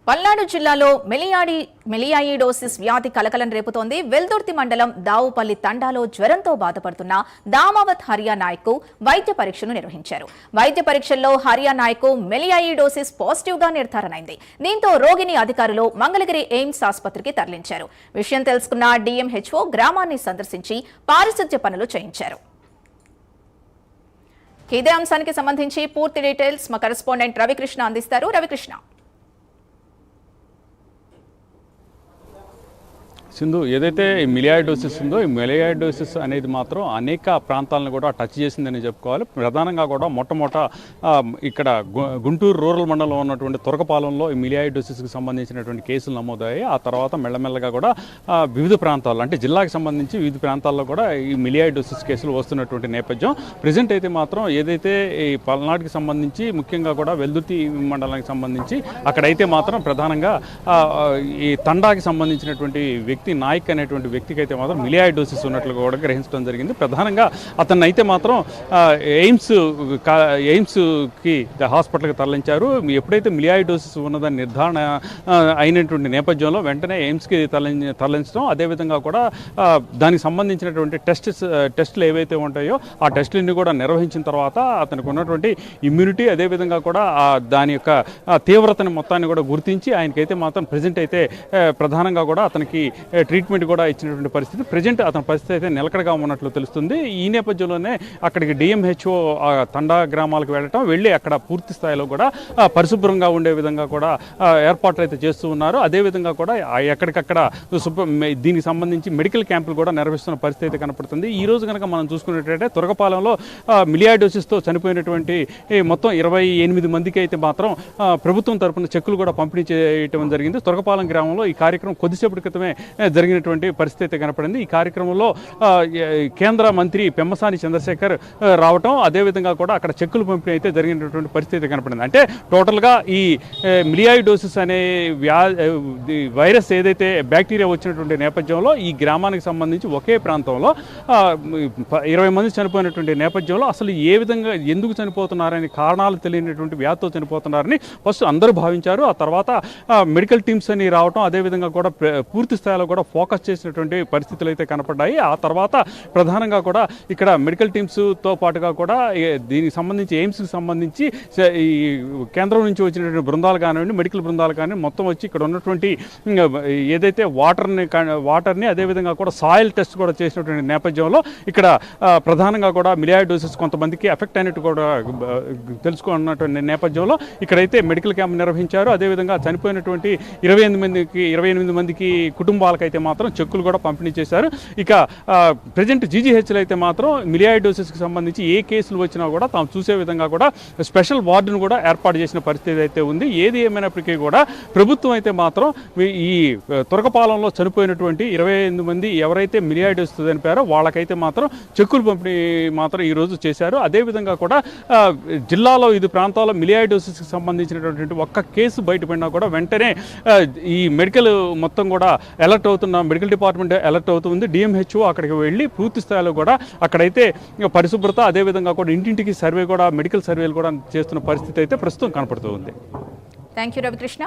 పల్నాడు జిల్లాలో మెలియాయిడోసిస్ వ్యాధి కలకలం రేపుతోంది. వెల్దుర్తి మండలం దావుపల్లి తండాలో జ్వరంతో బాధపడుతున్న దామావత్ హరియా నాయక్ వైద్య పరీక్షను నిర్వహించారు. వైద్య పరీక్షల్లో హరియా నాయక్ మెలియాయిడోసిస్ పాజిటివ్ గా నిర్ధారణ అయింది. దీంతో రోగిని అధికారులు మంగళగిరి ఎయిమ్స్ ఆసుపత్రికి తరలించారు. విషయం తెలుసుకున్న డిఎంహెచ్ఓ గ్రామాన్ని సందర్శించి పారిశుధ్య పనులు చేయించారు. ఇదే అంశానికి సంబంధించి పూర్తి డీటెయిల్స్ మా కరెస్పాండెంట్ రవికృష్ణ అందిస్తారు. రవికృష్ణ, సింధు, ఏదైతే మిలియాయిడోసిస్ ఉందో ఈ మిలియాయిడోసిస్ అనేది మాత్రం అనేక ప్రాంతాలను కూడా టచ్ చేసిందని చెప్పుకోవాలి. ప్రధానంగా కూడా మొట్టమొదట ఇక్కడ గుంటూరు రూరల్ మండలంలో ఉన్నటువంటి తురకపాలెంలో ఈ మిలియాయిడోసిస్కి సంబంధించినటువంటి కేసులు నమోదయ్యాయి. ఆ తర్వాత మెల్లమెల్లగా కూడా వివిధ ప్రాంతాల్లో, అంటే జిల్లాకు సంబంధించి వివిధ ప్రాంతాల్లో కూడా ఈ మిలియాయిడోసిస్ కేసులు వస్తున్నటువంటి నేపథ్యం. ప్రజెంట్ అయితే మాత్రం ఏదైతే ఈ పల్నాడుకి సంబంధించి ముఖ్యంగా కూడా వెల్దుర్తి మండలానికి సంబంధించి అక్కడైతే మాత్రం ప్రధానంగా ఈ తండాకి సంబంధించినటువంటి వ్యక్తి నాయక్ అనేటువంటి వ్యక్తికి అయితే మాత్రం మిలియాయిడోసిస్ ఉన్నట్లు కూడా గ్రహించడం జరిగింది. ప్రధానంగా అతన్ని అయితే మాత్రం ఎయిమ్స్కి హాస్పిటల్కి తరలించారు. ఎప్పుడైతే మిలియాయిడోసిస్ ఉన్నదని నిర్ధారణ అయినటువంటి నేపథ్యంలో వెంటనే ఎయిమ్స్కి తరలించడం, అదేవిధంగా కూడా దానికి సంబంధించినటువంటి టెస్టులు ఏవైతే ఉంటాయో ఆ టెస్టులన్నీ కూడా నిర్వహించిన తర్వాత అతనికి ఉన్నటువంటి ఇమ్యూనిటీ, అదేవిధంగా కూడా దాని యొక్క తీవ్రతని మొత్తాన్ని కూడా గుర్తించి ఆయనకైతే మాత్రం ప్రజెంట్ అయితే ప్రధానంగా కూడా అతనికి ట్రీట్మెంట్ కూడా ఇచ్చినటువంటి పరిస్థితి. ప్రజెంట్ అతని పరిస్థితి అయితే నిలకడగా ఉన్నట్లు తెలుస్తుంది. ఈ నేపథ్యంలోనే అక్కడికి డిఎంహెచ్ఓ తండా గ్రామాలకు వెళ్ళి అక్కడ పూర్తి స్థాయిలో కూడా పరిశుభ్రంగా ఉండే విధంగా కూడా ఏర్పాట్లు అయితే చేస్తూ ఉన్నారు. అదేవిధంగా కూడా ఎక్కడికక్కడ దీనికి సంబంధించి మెడికల్ క్యాంపులు కూడా నిర్వహిస్తున్న పరిస్థితి అయితే కనపడుతుంది. ఈ రోజు కనుక మనం చూసుకున్నట్లయితే తురకపాలెంలో మిలియాయిడోసిస్తో చనిపోయినటువంటి మొత్తం 28 మందికి అయితే మాత్రం ప్రభుత్వం తరపున చెక్కులు కూడా పంపిణీ చేయడం జరిగింది. తురకపాలెం గ్రామంలో ఈ కార్యక్రమం కొద్దిసేపటి క్రితమే జరిగినటువంటి పరిస్థితి అయితే కనపడింది. ఈ కార్యక్రమంలో కేంద్ర మంత్రి పెమ్మసాని చంద్రశేఖర్ రావటం, అదేవిధంగా కూడా అక్కడ చెక్కులు పంపిణీ అయితే జరిగినటువంటి పరిస్థితి కనపడింది. అంటే టోటల్గా ఈ మిలియాయిడోసిస్ అనే వైరస్ ఏదైతే బ్యాక్టీరియా వచ్చినటువంటి నేపథ్యంలో ఈ గ్రామానికి సంబంధించి ఒకే ప్రాంతంలో 20 మంది చనిపోయినటువంటి నేపథ్యంలో అసలు ఏ విధంగా ఎందుకు చనిపోతున్నారని కారణాలు తెలియనటువంటి వ్యాధితో చనిపోతున్నారని ఫస్ట్ అందరూ భావించారు. ఆ తర్వాత మెడికల్ టీమ్స్ అని రావటం, అదేవిధంగా కూడా పూర్తి స్థాయిలో కూడా ఫోకస్ చేసినటువంటి పరిస్థితులు అయితే కనపడ్డాయి. ఆ తర్వాత ప్రధానంగా కూడా ఇక్కడ మెడికల్ టీమ్స్తో పాటుగా కూడా దీనికి సంబంధించి ఎయిమ్స్కి సంబంధించి ఈ కేంద్రం నుంచి వచ్చినటువంటి బృందాలు కానివ్వండి, మెడికల్ బృందాలు కానీ మొత్తం వచ్చి ఇక్కడ ఉన్నటువంటి ఏదైతే వాటర్ని అదేవిధంగా కూడా సాయిల్ టెస్ట్ కూడా చేసినటువంటి నేపథ్యంలో ఇక్కడ ప్రధానంగా కూడా మిలియాయిడోసిస్ కొంతమందికి ఎఫెక్ట్ అయినట్టు కూడా తెలుసుకున్నటువంటి నేపథ్యంలో ఇక్కడైతే మెడికల్ క్యాంప్ నిర్వహించారు. అదేవిధంగా చనిపోయినటువంటి 28 మందికి కుటుంబాలకైతే మాత్రం చెక్కులు కూడా పంపిణీ చేశారు. ఇక ప్రజెంట్ జీజీహెచ్లో అయితే మాత్రం మిలియాయిడోసిస్కి సంబంధించి ఏ కేసులు వచ్చినా కూడా తాము చూసే విధంగా కూడా స్పెషల్ వార్డును కూడా ఏర్పాటు చేసిన పరిస్థితి అయితే ఉంది. ఏది ఏమైనప్పటికీ కూడా ప్రభుత్వం అయితే మాత్రం ఈ తురకపాలెంలో చనిపోయినటువంటి 28 మంది ఎవరైతే మిలియాయిడోసిస్ చనిపోయారో వాళ్ళకైతే మాత్రం చెక్కులు పంపిణీ మాత్రం ఈరోజు చేశారు. అదేవిధంగా కూడా జిల్లాలో 5 ప్రాంతాల్లో మిలియాయిడోసిస్కి సంబంధించినటువంటి ఒక్క కేసు బయటపడినా కూడా వెంటనే ఈ మెడికల్ మొత్తం కూడా అలర్ట్ అవుతున్న మెడికల్ డిపార్ట్మెంట్ అలర్ట్ అవుతుంది. డిఎంహెచ్ఓ అక్కడికి వెళ్ళి పూర్తి స్థాయిలో కూడా అక్కడైతే పరిశుభ్రత, అదేవిధంగా కూడా ఇంటింటికి సర్వే కూడా మెడికల్ సర్వేలు కూడా చేస్తున్న పరిస్థితి అయితే ప్రస్తుతం కనపడుతూ ఉంది. Thank you Ravikrishna.